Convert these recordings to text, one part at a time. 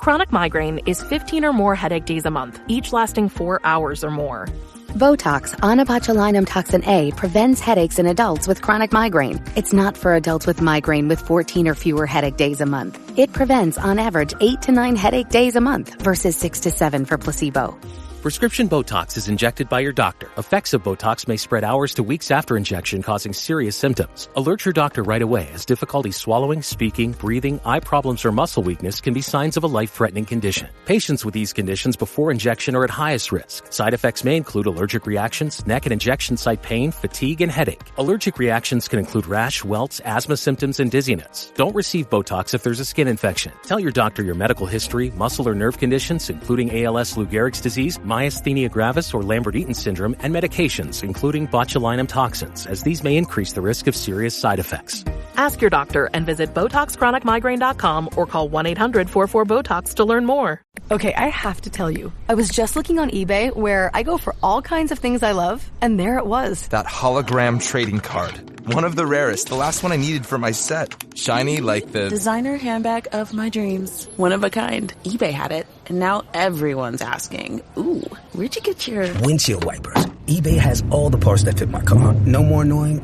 Chronic migraine is 15 or more headache days a month, each lasting 4 hours or more. Botox, onabotulinum toxin A, prevents headaches in adults with chronic migraine. It's not for adults with migraine with 14 or fewer headache days a month. It prevents, on average, 8 to 9 headache days a month versus 6 to 7 for placebo. Prescription Botox is injected by your doctor. Effects of Botox may spread hours to weeks after injection, causing serious symptoms. Alert your doctor right away, as difficulty swallowing, speaking, breathing, eye problems, or muscle weakness can be signs of a life-threatening condition. Patients with these conditions before injection are at highest risk. Side effects may include allergic reactions, neck and injection site pain, fatigue, and headache. Allergic reactions can include rash, welts, asthma symptoms, and dizziness. Don't receive Botox if there's a skin infection. Tell your doctor your medical history, muscle or nerve conditions, including ALS, Lou Gehrig's disease, myasthenia gravis or Lambert-Eaton syndrome, and medications, including botulinum toxins, as these may increase the risk of serious side effects. Ask your doctor and visit BotoxChronicMigraine.com or call 1-800-44-BOTOX to learn more. Okay, I have to tell you, I was just looking on eBay where I go for all kinds of things I love, and there it was. That hologram trading card. One of the rarest, the last one I needed for my set. Shiny like the designer handbag of my dreams. One of a kind. eBay had it, and now everyone's asking, ooh, where'd you get your windshield wipers? eBay has all the parts that fit my car. No more annoying.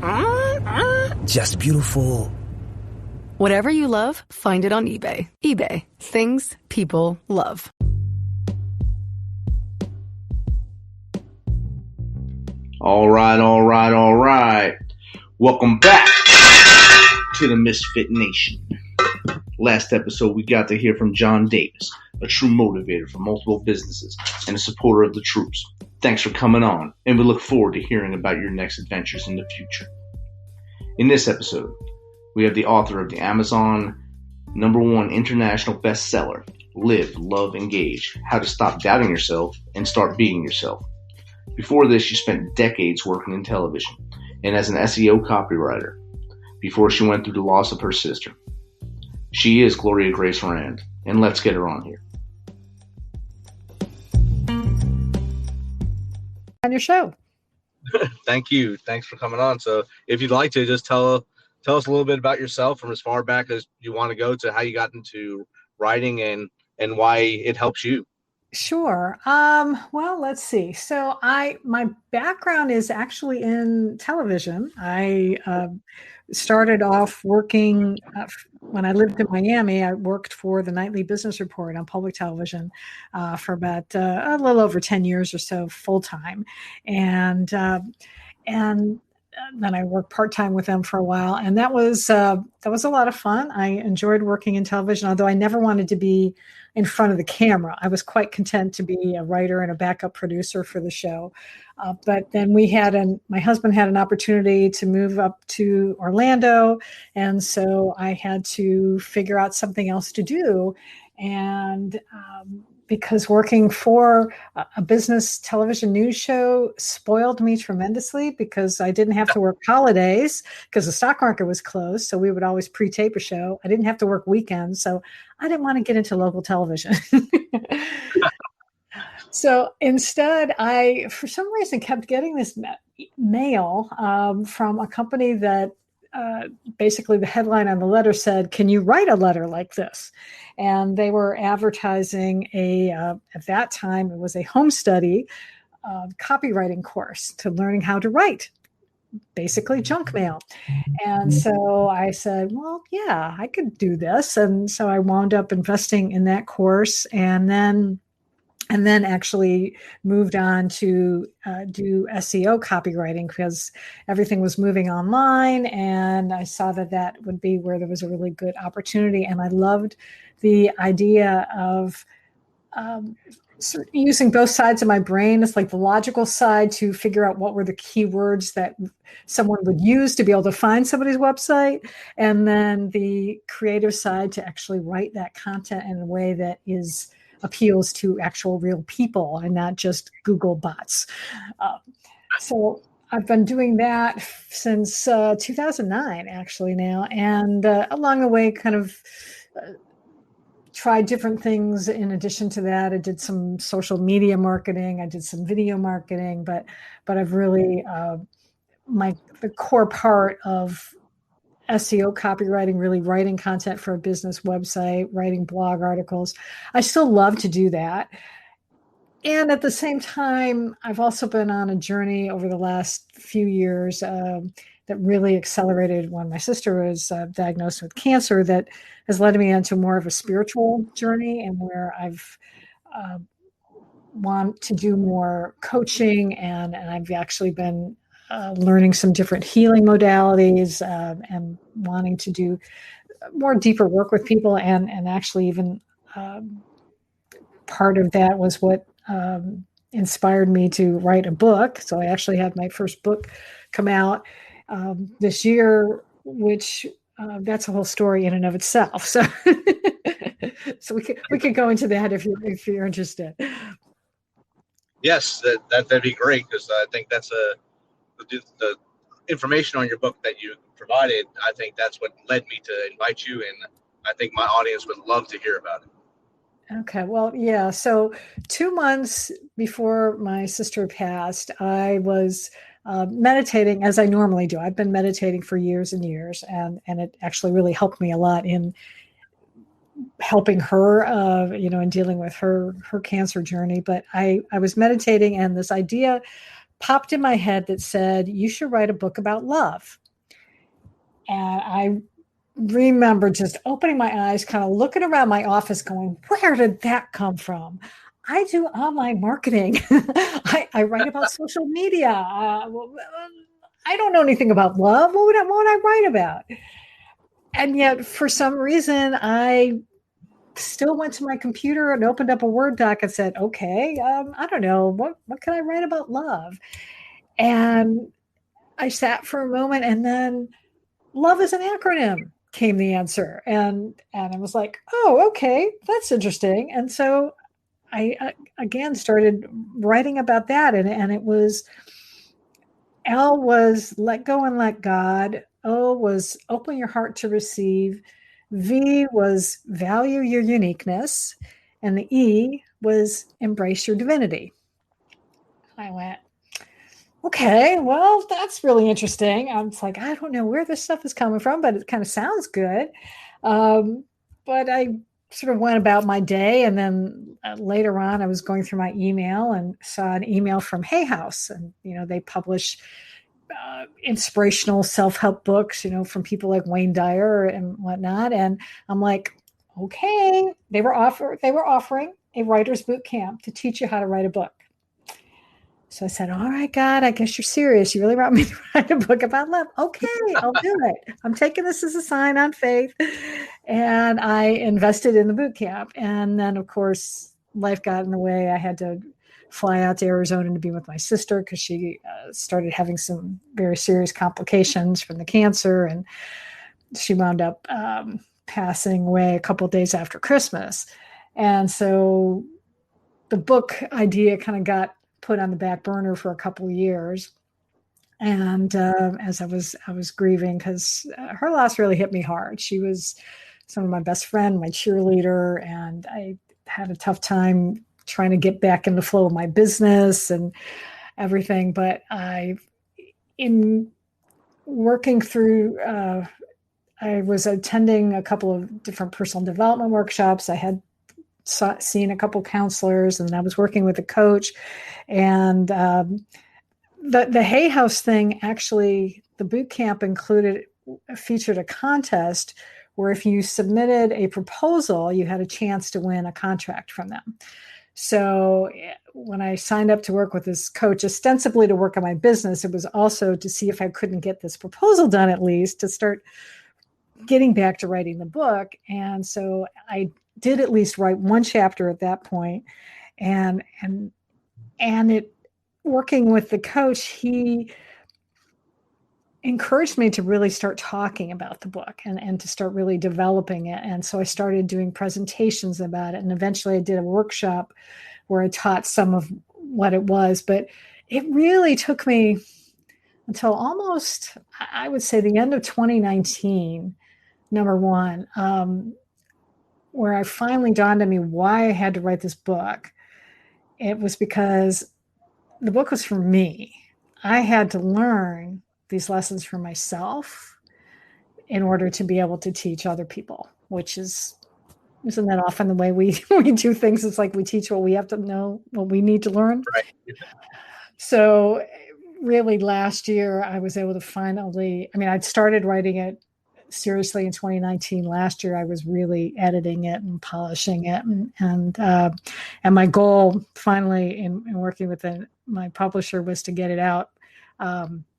Just beautiful. Whatever you love, find it on eBay. eBay. Things people love. All right. Welcome back to the Misfit Nation. Last episode, we got to hear from John Davis, a true motivator for multiple businesses and a supporter of the troops. Thanks for coming on, and we look forward to hearing about your next adventures in the future. In this episode, we have the author of the Amazon #1 international bestseller, Live, Love, Engage, How to Stop Doubting Yourself and Start Being Yourself. Before this, she spent decades working in television and as an SEO copywriter before she went through the loss of her sister. She is Gloria Grace Rand, and let's get her on here. On your show. Thank you. Thanks for coming on. So if you'd like to just tell us a little bit about yourself from as far back as you want to go to how you got into writing and why it helps you. Sure. Well, let's see. So my background is actually in television. I started off working when I lived in Miami. I worked for the Nightly Business Report on public television for about a little over 10 years or so, full time, and then I worked part-time with them for a while, and that was a lot of fun. I enjoyed working in television, although I never wanted to be in front of the camera. I was quite content to be a writer and a backup producer for the show. But then my husband had an opportunity to move up to Orlando, and so I had to figure out something else to do. And because working for a business television news show spoiled me tremendously, because I didn't have to work holidays because the stock market was closed. So we would always pre-tape a show. I didn't have to work weekends. So I didn't want to get into local television. So instead, I, for some reason, kept getting this mail from a company that basically the headline on the letter said, "Can you write a letter like this?" And they were advertising at that time, it was a home study copywriting course to learning how to write, basically junk mail. And so I said, well, yeah, I could do this. And so I wound up investing in that course, and then actually moved on to do SEO copywriting, because everything was moving online, and I saw that would be where there was a really good opportunity. And I loved the idea of using both sides of my brain. It's like the logical side to figure out what were the keywords that someone would use to be able to find somebody's website, and then the creative side to actually write that content in a way that appeals to actual real people and not just Google bots. So I've been doing that since 2009, actually now. And along the way, kind of tried different things. In addition to that, I did some social media marketing. I did some video marketing, but I've really, the core part of SEO copywriting, really writing content for a business website, writing blog articles. I still love to do that. And at the same time, I've also been on a journey over the last few years that really accelerated when my sister was diagnosed with cancer, that has led me into more of a spiritual journey, and where I've want to do more coaching, and I've actually been learning some different healing modalities, and wanting to do more deeper work with people, and actually even part of that was what inspired me to write a book. So I actually had my first book come out this year, which that's a whole story in and of itself. So, so we could go into that if you're interested. Yes, that'd be great, because I think that's the information on your book that you provided. I think that's what led me to invite you, and I think my audience would love to hear about it. Okay, well, yeah. So 2 months before my sister passed, I was meditating, as I normally do. I've been meditating for years and years, and it actually really helped me a lot in helping her, in dealing with her cancer journey. But I was meditating, and this idea popped in my head that said, you should write a book about love. And I remember just opening my eyes, kind of looking around my office going, where did that come from? I do online marketing. I write about social media. I don't know anything about love. What would I write about? And yet, for some reason, I still went to my computer and opened up a Word doc and said, okay, I don't know, what can I write about love? And I sat for a moment, and then love is an acronym came the answer. And I was like, oh, okay, that's interesting. And so I again started writing about that. And it was, L was let go and let God. O was open your heart to receive. V was value your uniqueness. And the E was embrace your divinity. I went, okay, well, that's really interesting. I was like, I don't know where this stuff is coming from, but it kind of sounds good. But I sort of went about my day. And then later on, I was going through my email and saw an email from Hay House. And, they publish inspirational self-help books, from people like Wayne Dyer and whatnot. And I'm like, okay, they were offering a writer's boot camp to teach you how to write a book. So I said, all right, God, I guess you're serious. You really want me to write a book about love? Okay, I'll do it. I'm taking this as a sign on faith. And I invested in the boot camp. And then, of course, life got in the way. I had to fly out to Arizona to be with my sister because she started having some very serious complications from the cancer. And she wound up passing away a couple of days after Christmas. And so the book idea kind of got put on the back burner for a couple of years. And as I was grieving, because her loss really hit me hard. She was some of my best friend, my cheerleader, and I had a tough time trying to get back in the flow of my business and everything. But in working through, I was attending a couple of different personal development workshops. I had seen a couple counselors, and I was working with a coach. And the Hay House thing, actually, the boot camp featured a contest where if you submitted a proposal, you had a chance to win a contract from them. So when I signed up to work with this coach, ostensibly to work on my business, it was also to see if I couldn't get this proposal done, at least to start getting back to writing the book. And so I did at least write one chapter at that point. And it, working with the coach, he encouraged me to really start talking about the book and to start really developing it. And so I started doing presentations about it. And eventually I did a workshop where I taught some of what it was. But it really took me until almost, I would say, the end of 2019, number one, where I finally dawned on me why I had to write this book. It was because the book was for me. I had to learn these lessons for myself in order to be able to teach other people, which isn't that often the way we do things? It's like we teach what we have to know, what we need to learn. Right. So really last year I was able to finally, I'd started writing it seriously in 2019. Last year I was really editing it and polishing it, and my goal finally in working with my publisher was to get it out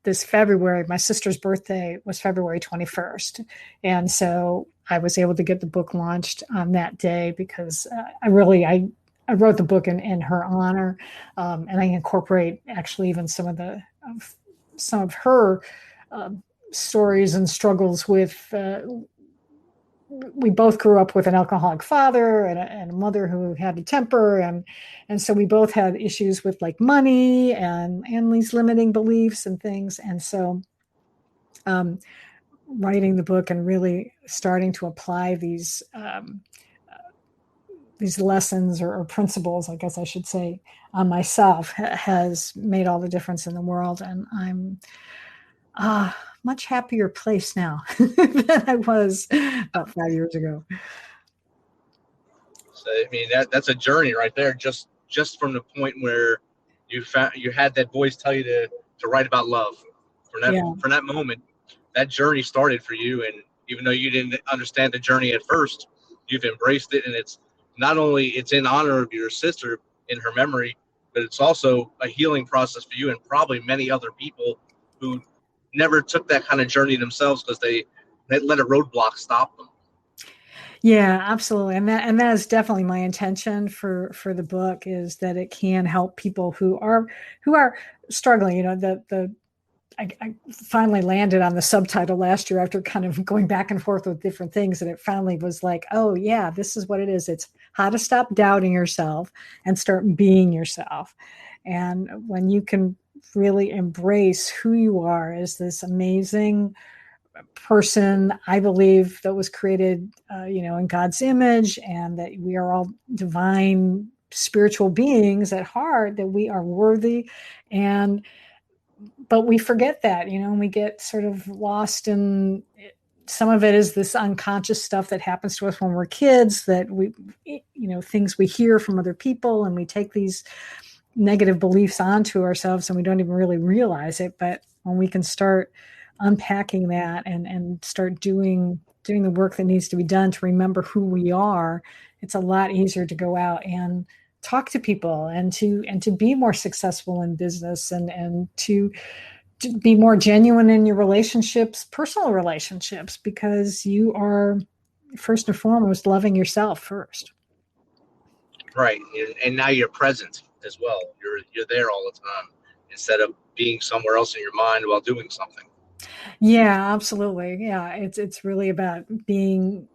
this February. My sister's birthday was February 21st, and so I was able to get the book launched on that day because I wrote the book in her honor, and I incorporate actually even some of her stories and struggles with. We both grew up with an alcoholic father and a mother who had a temper, and so we both had issues with like money and these limiting beliefs and things, and so writing the book and really starting to apply these lessons or principles, I guess I should say, on myself has made all the difference in the world. And I'm much happier place now than I was about 5 years ago. So, that's a journey right there. Just from the point where you had that voice tell you to write about love. From that moment, that journey started for you. And even though you didn't understand the journey at first, you've embraced it. And it's not only it's in honor of your sister in her memory, but it's also a healing process for you and probably many other people who never took that kind of journey themselves because they let a roadblock stop them. Yeah, absolutely. And that is definitely my intention for the book, is that it can help people who are struggling. I finally landed on the subtitle last year after kind of going back and forth with different things. And it finally was like, oh yeah, this is what it is. It's how to stop doubting yourself and start being yourself. And when you can really embrace who you are as this amazing person, I believe, that was created, in God's image, and that we are all divine spiritual beings at heart, that we are worthy. But we forget that, and we get sort of lost in some of it is this unconscious stuff that happens to us when we're kids, that we, things we hear from other people, and we take these negative beliefs onto ourselves and we don't even really realize it. But when we can start unpacking that and start doing the work that needs to be done to remember who we are, it's a lot easier to go out and talk to people and to be more successful in business and to be more genuine in your relationships, personal relationships, because you are first and foremost loving yourself first. Right. And now you're present as well. You're there all the time instead of being somewhere else in your mind while doing something. Yeah, absolutely. Yeah. It's really about being,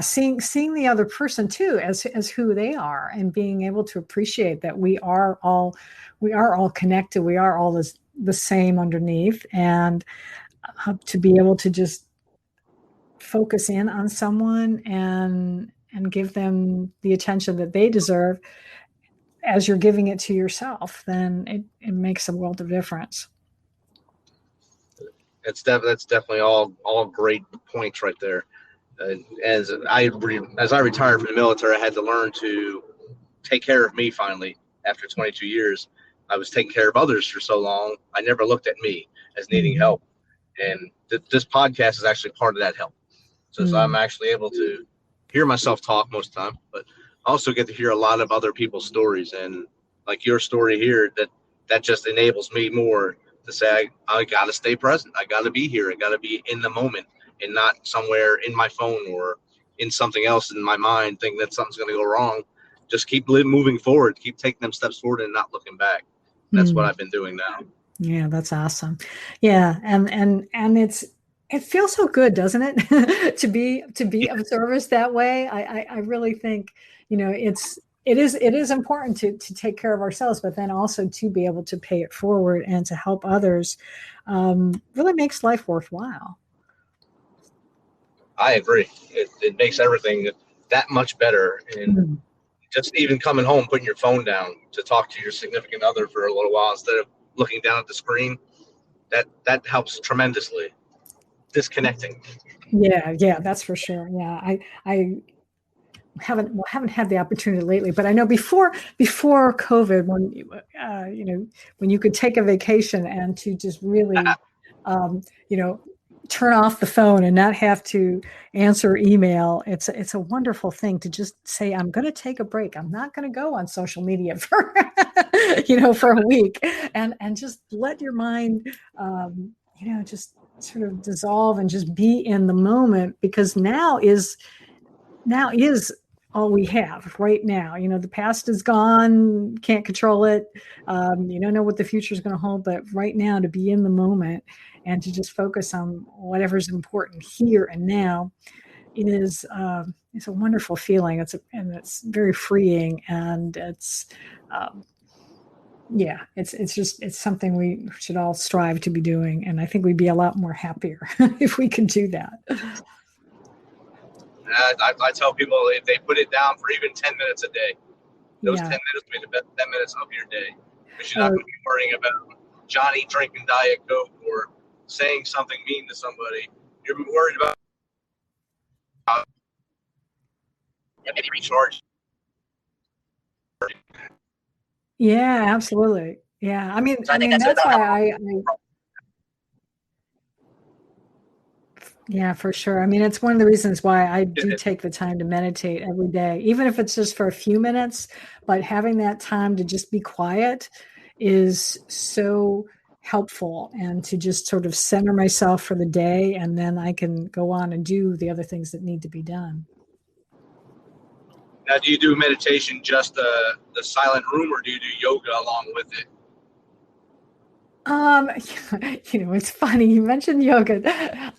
seeing the other person too as who they are, and being able to appreciate that we are all connected. We are all the same underneath, and to be able to just focus in on someone and give them the attention that they deserve as you're giving it to yourself, then it makes a world of difference. That's definitely all great points right there. As I retired from the military, I had to learn to take care of me finally. After 22 years, I was taking care of others for so long. I never looked at me as needing help. And this podcast is actually part of that help. So I'm actually able to hear myself talk most of the time, but also get to hear a lot of other people's stories. And like your story here, that just enables me more to say, I got to stay present. I got to be here. I got to be in the moment and not somewhere in my phone or in something else in my mind thinking that something's going to go wrong. Just keep moving forward, keep taking them steps forward and not looking back. That's what I've been doing now. Yeah, that's awesome. Yeah. And it feels so good, doesn't it? to be of service that way. I really think, it is important to take care of ourselves, but then also to be able to pay it forward and to help others really makes life worthwhile. I agree. It makes everything that much better. And just even coming home, putting your phone down to talk to your significant other for a little while instead of looking down at the screen, that helps tremendously. disconnecting. Yeah, that's for sure. Yeah, I haven't had the opportunity lately, but I know before COVID, when when you could take a vacation and to just really, you know, turn off the phone and not have to answer email. It's a wonderful thing to just say, I'm going to take a break. I'm not going to go on social media for for a week, and just let your mind just sort of dissolve and just be in the moment, because now is all we have right now. The past is gone, can't control it. You don't know what the future is going to hold, but right now, to be in the moment and to just focus on whatever's important here and now is a wonderful feeling. It's very freeing, and it's it's something we should all strive to be doing. And I think we'd be a lot more happier if we could do that. I tell people, if they put it down for even 10 minutes a day, those 10 minutes will be the best 10 minutes of your day. Because you're not going to be worrying about Johnny drinking Diet Coke or saying something mean to somebody. You're worried about maybe recharge. Yeah, absolutely. Yeah, I mean that's why yeah, for sure. I mean, it's one of the reasons why I do take the time to meditate every day, even if it's just for a few minutes. But having that time to just be quiet is so helpful, and to just sort of center myself for the day, and then I can go on and do the other things that need to be done. Now, do you do meditation just the silent room, or do you do yoga along with it? It's funny you mentioned yoga.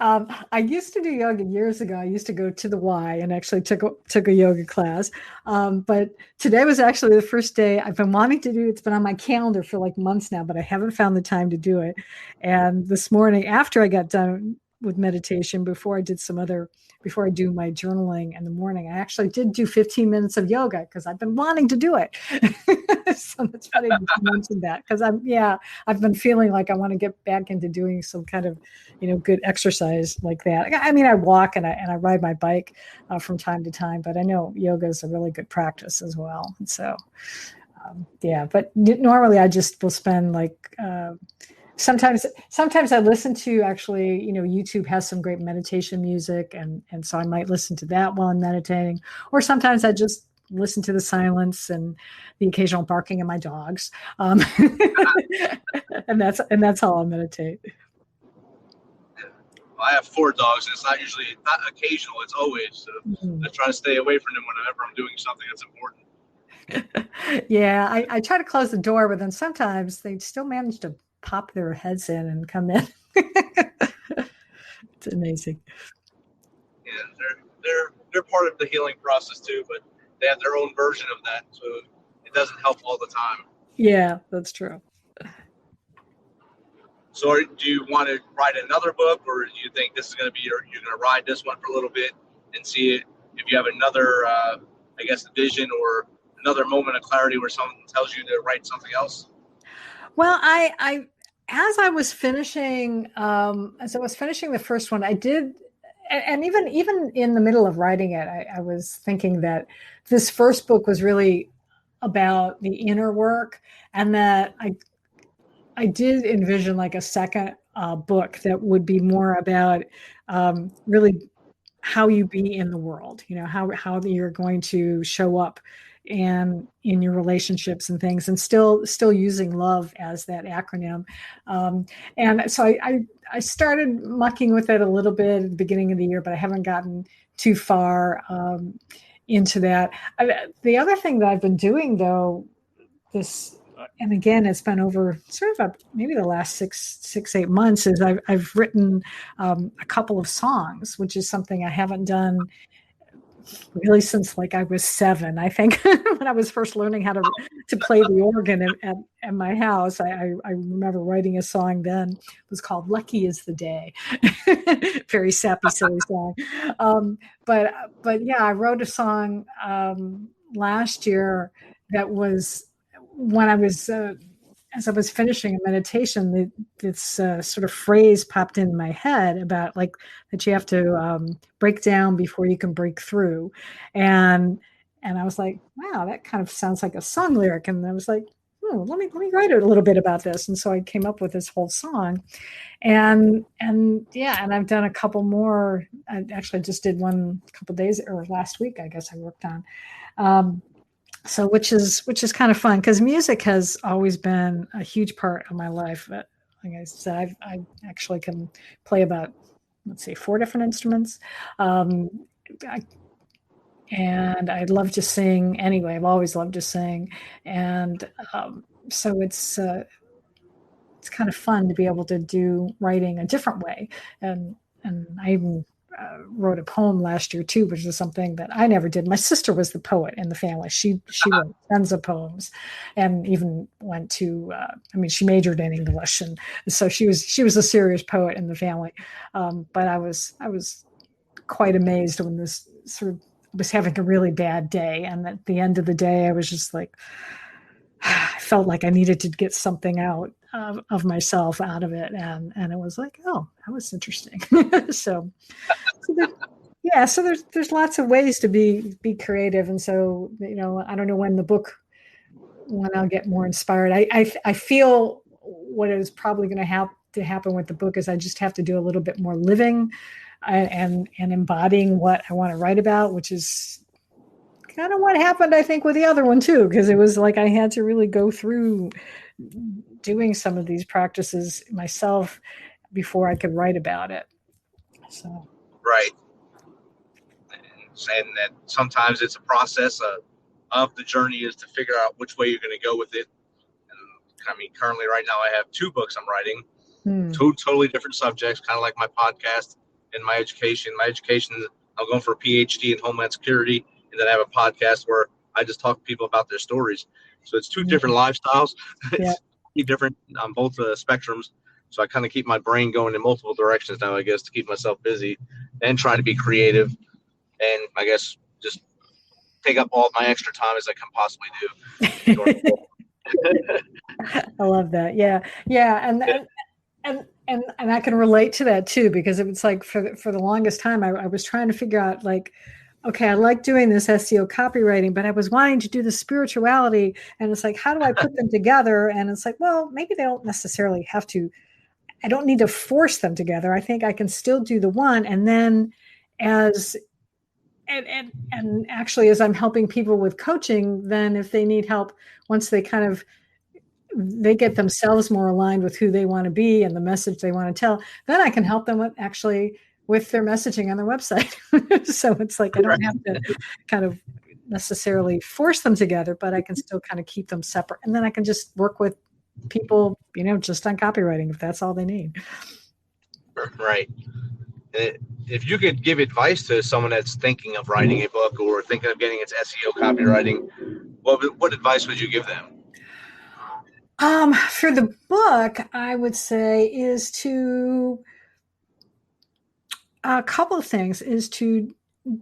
I used to do yoga years ago. I used to go to the Y and actually took a yoga class. But today was actually the first day I've been wanting to do. It's been on my calendar for like months now, but I haven't found the time to do it. And this morning, after I got done with meditation, before I do my journaling in the morning, I actually did do 15 minutes of yoga because I've been wanting to do it. So it's funny that you mentioned that, because I've been feeling like I want to get back into doing some kind of, good exercise like that. I mean, I walk and I ride my bike from time to time, but I know yoga is a really good practice as well. And so, but normally I just will spend like, Sometimes I listen to, actually, YouTube has some great meditation music, and so I might listen to that while I'm meditating. Or sometimes I just listen to the silence and the occasional barking of my dogs, and that's how I'll meditate. I have 4 dogs, and it's not occasional; it's always. So I try to stay away from them whenever I'm doing something that's important. Yeah, I try to close the door, but then sometimes they still manage to pop their heads in and come in. It's amazing. Yeah, they're part of the healing process too, but they have their own version of that, so it doesn't help all the time. Yeah, that's true. So do you want to write another book, or do you think this is going to be you're going to ride this one for a little bit and see if you have another, vision or another moment of clarity where someone tells you to write something else? Well, as I was finishing the first one, I did, and even in the middle of writing it, I was thinking that this first book was really about the inner work, and that I did envision like a second book that would be more about really how you be in the world, how you're going to show up and in your relationships and things, and still using love as that acronym. And so I started mucking with it a little bit at the beginning of the year, but I haven't gotten too far into that. The other thing that I've been doing, though, and again, it's been over sort of maybe the last 8 months, is I've written a couple of songs, which is something I haven't done really since like I was 7, I think, when I was first learning how to play the organ at my house. I remember writing a song then. It was called "Lucky Is the Day." Very sappy, silly song. But yeah, I wrote a song last year that was when I was as I was finishing a meditation, this sort of phrase popped in my head about like that you have to break down before you can break through, and I was like, wow, that kind of sounds like a song lyric, and I was like, let me write a little bit about this, and so I came up with this whole song, and yeah, and I've done a couple more. I actually just did one a couple days or last week, I guess I worked on. So which is kind of fun because music has always been a huge part of my life. But like I said, I actually can play about, let's see, 4 different instruments. And I love to sing anyway. I've always loved to sing. And so it's kind of fun to be able to do writing a different way. And I even wrote a poem last year too, which is something that I never did. My sister was the poet in the family. She wrote tons of poems, and even went to. She majored in English, and so she was a serious poet in the family. But I was quite amazed when this sort of was having a really bad day, and at the end of the day, I was just like, I felt like I needed to get something out of myself out of it, and it was like, oh, that was interesting. so there's lots of ways to be creative, and so I don't know when I'll get more inspired. I feel what is probably going to have to happen with the book is I just have to do a little bit more living and embodying what I want to write about, which is kind of what happened, I think, with the other one too, because it was like I had to really go through doing some of these practices myself before I could write about it. So right, and that sometimes it's a process of the journey is to figure out which way you're going to go with it. And currently right now I have 2 books I'm writing, 2 totally different subjects, kind of like my podcast and my education. My education, I'm going for a PhD in Homeland Security, and then I have a podcast where I just talk to people about their stories. So it's 2 different lifestyles. Yeah. It's different on both spectrums. So I kind of keep my brain going in multiple directions now, I guess, to keep myself busy and try to be creative. And I guess just take up all my extra time as I can possibly do. I love that. Yeah. And I can relate to that too, because it was like for the longest time, I was trying to figure out like, okay, I like doing this SEO copywriting, but I was wanting to do the spirituality, and it's like, how do I put them together? And it's like, well, maybe they don't necessarily have to. I don't need to force them together. I think I can still do the one, and then and actually, as I'm helping people with coaching, then if they need help, once they get themselves more aligned with who they want to be and the message they want to tell, then I can help them with their messaging on their website. So it's like, I don't have to kind of necessarily force them together, but I can still kind of keep them separate. And then I can just work with people, just on copywriting, if that's all they need. Right. If you could give advice to someone that's thinking of writing a book or thinking of getting into SEO copywriting, what advice would you give them? For the book, I would say is a couple of things is to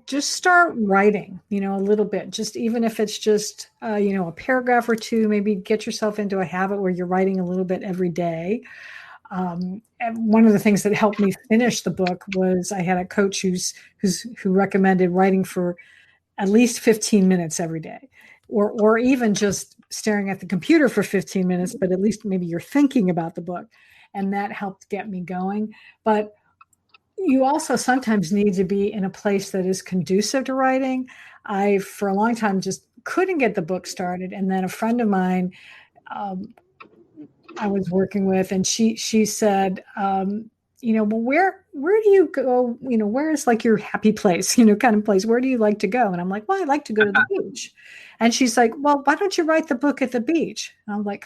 just start writing, a little bit, just even if it's just, a paragraph or 2, maybe get yourself into a habit where you're writing a little bit every day. And one of the things that helped me finish the book was I had a coach who recommended writing for at least 15 minutes every day, or even just staring at the computer for 15 minutes, but at least maybe you're thinking about the book, and that helped get me going. But you also sometimes need to be in a place that is conducive to writing. I, for a long time, just couldn't get the book started. And then a friend of mine I was working with, and she said, well, where do you go? Where is like your happy place, kind of place? Where do you like to go? And I'm like, well, I like to go to the beach. And she's like, well, why don't you write the book at the beach? And I'm like,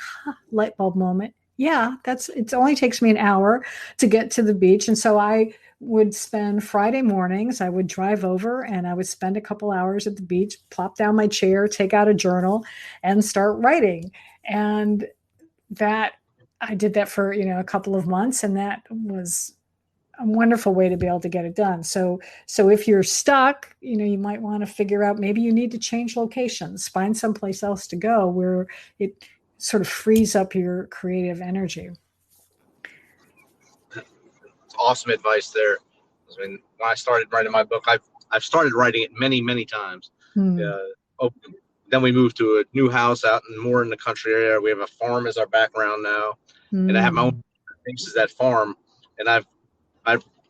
light bulb moment. Yeah, it only takes me an hour to get to the beach. And so I would spend Friday mornings, I would drive over and I would spend a couple hours at the beach, plop down my chair, take out a journal and start writing. And that I did that for, a couple of months, and that was a wonderful way to be able to get it done. So if you're stuck, you might want to figure out, maybe you need to change locations, find someplace else to go where sort of frees up your creative energy. It's awesome advice there. I mean, when I started writing my book, I've started writing it many times. Then we moved to a new house out and more in the country area. We have a farm as our background now, and I have my own things as that farm. And I've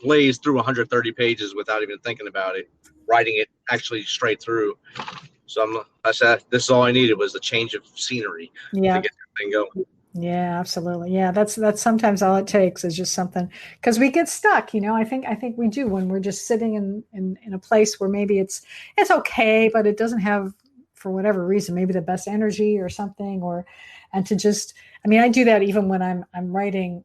blazed through 130 pages without even thinking about it, writing it actually straight through. So I said this is all I needed was a change of scenery to get that thing going. Yeah, absolutely. Yeah, that's sometimes all it takes is just something, because we get stuck. I think we do when we're just sitting in a place where maybe it's okay, but it doesn't have, for whatever reason, maybe the best energy or something, and to just, I do that even when I'm writing,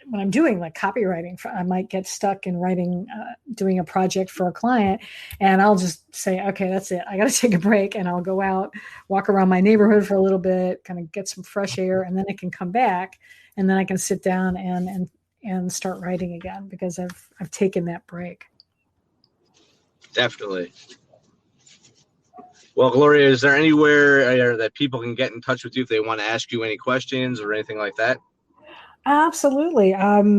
when I'm doing like copywriting. I might get stuck in writing, doing a project for a client, and I'll just say, okay, that's it. I got to take a break, and I'll go out, walk around my neighborhood for a little bit, kind of get some fresh air, and then I can come back, and then I can sit down and start writing again, because I've taken that break. Definitely. Well, Gloria, is there anywhere that people can get in touch with you if they want to ask you any questions or anything like that? Absolutely.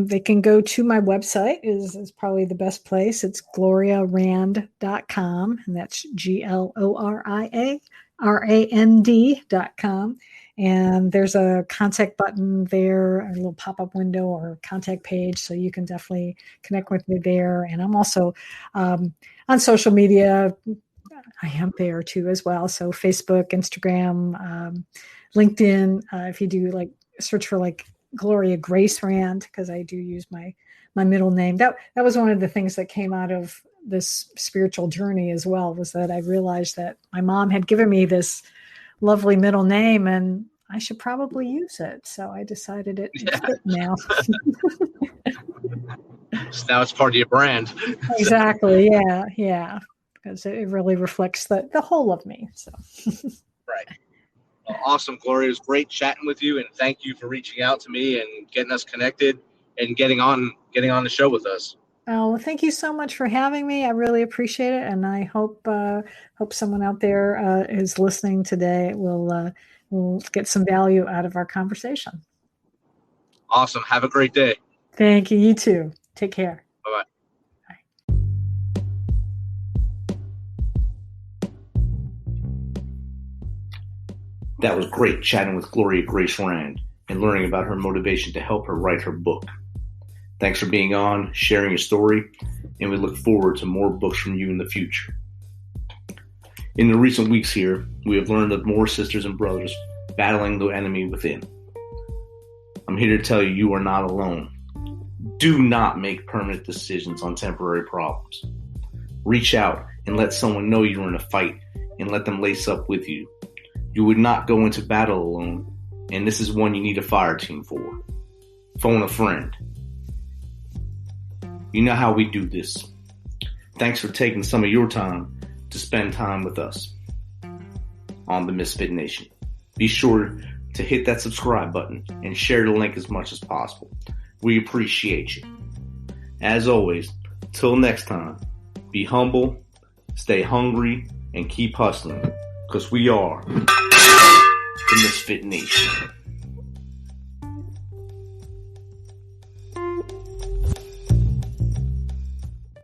They can go to my website is probably the best place. It's gloriarand.com, and that's GLORIARAND.com. And there's a contact button there, a little pop-up window or contact page, so you can definitely connect with me there. And I'm also on social media. I am there too as well. So Facebook, Instagram, LinkedIn. If you do search for Gloria Grace Rand, because I do use my middle name. That was one of the things that came out of this spiritual journey as well, was that I realized that my mom had given me this lovely middle name, and I should probably use it. So I decided it fit now. So now it's part of your brand. Exactly. Yeah. Because it really reflects the whole of me. So. Right. Well, awesome, Gloria. It was great chatting with you, and thank you for reaching out to me and getting us connected and getting on the show with us. Oh, well, thank you so much for having me. I really appreciate it, and I hope someone out there is listening today will get some value out of our conversation. Awesome. Have a great day. Thank you. You too. Take care. Bye-bye. That was great chatting with Gloria Grace Rand and learning about her motivation to help her write her book. Thanks for being on, sharing your story, and we look forward to more books from you in the future. In the recent weeks here, we have learned of more sisters and brothers battling the enemy within. I'm here to tell you, you are not alone. Do not make permanent decisions on temporary problems. Reach out and let someone know you're in a fight, and let them lace up with you. You would not go into battle alone, and this is one you need a fire team for. Phone a friend. You know how we do this. Thanks for taking some of your time to spend time with us on the Misfit Nation. Be sure to hit that subscribe button and share the link as much as possible. We appreciate you. As always, till next time, be humble, stay hungry, and keep hustling, because we are the Misfit Nation.